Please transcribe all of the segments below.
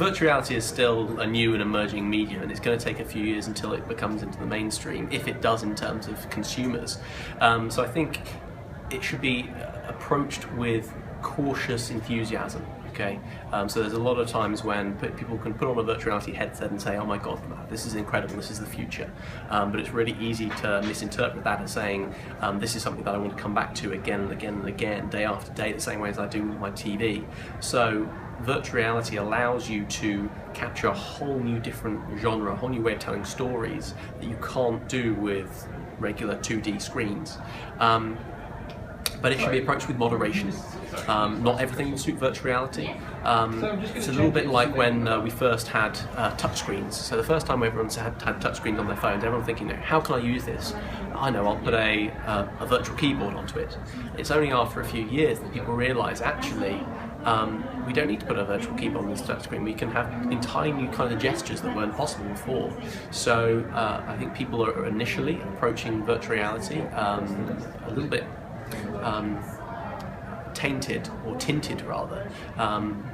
virtual reality is still a new and emerging medium, and it's going to take a few years until it becomes into the mainstream, if it does in terms of consumers. So I think it should be approached with cautious enthusiasm. Okay, so there's a lot of times when people can put on a virtual reality headset and say, oh my god, this is incredible, this is the future, but it's really easy to misinterpret that as saying this is something that I want to come back to again and again and again, day after day, the same way as I do with my TV. So virtual reality allows you to capture a whole new different genre, a whole new way of telling stories that you can't do with regular 2D screens. But it should be approached with moderation. Not everything will suit virtual reality. It's a little bit like when we first had touchscreens. So the first time everyone had touchscreens on their phones, everyone thinking, how can I use this? I know, I'll put a virtual keyboard onto it. It's only after a few years that people realise, actually, we don't need to put a virtual keyboard on this touchscreen. We can have entirely new kind of gestures that weren't possible before. So I think people are initially approaching virtual reality a little bit tainted, or tinted rather,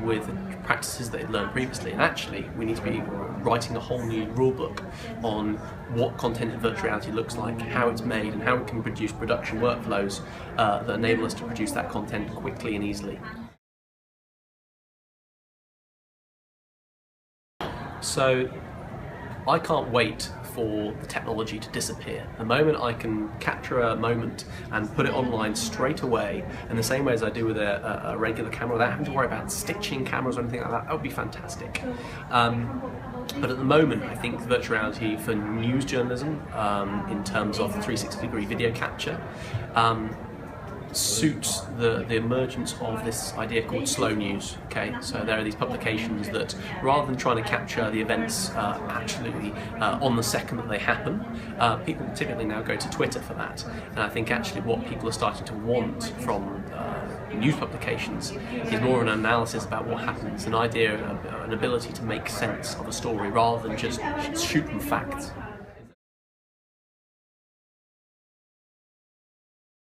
with practices that they've learned previously. And actually, we need to be writing a whole new rule book on what content in virtual reality looks like, how it's made, and how we can produce production workflows that enable us to produce that content quickly and easily. So I can't wait for the technology to disappear. The moment I can capture a moment and put it online straight away, in the same way as I do with a regular camera, without having to worry about stitching cameras or anything like that, that would be fantastic. But at the moment, I think virtual reality for news journalism, in terms of 360-degree video capture, suits the emergence of this idea called slow news. Okay, so there are these publications that, rather than trying to capture the events absolutely on the second that they happen, people typically now go to Twitter for that. And I think actually what people are starting to want from news publications is more an analysis about what happens, an idea, an ability to make sense of a story rather than just shoot them facts.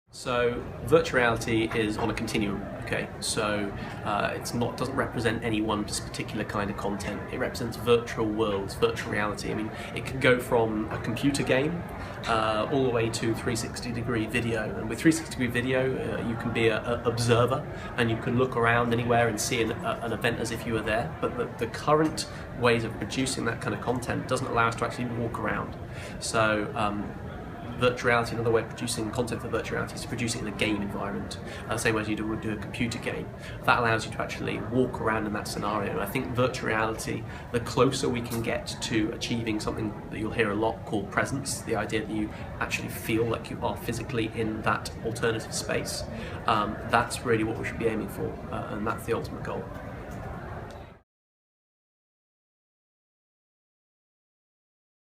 So virtual reality is on a continuum, okay? So doesn't represent any one particular kind of content. It represents virtual worlds, virtual reality. I mean, it can go from a computer game all the way to 360-degree video. And with 360-degree video, you can be an observer and you can look around anywhere and see an event as if you were there. But the current ways of producing that kind of content doesn't allow us to actually walk around. So virtual reality, another way of producing content for virtual reality is to produce it in a game environment, same way as you would do a computer game. That allows you to actually walk around in that scenario. And I think virtual reality, the closer we can get to achieving something that you'll hear a lot called presence, the idea that you actually feel like you are physically in that alternative space, that's really what we should be aiming for, and that's the ultimate goal.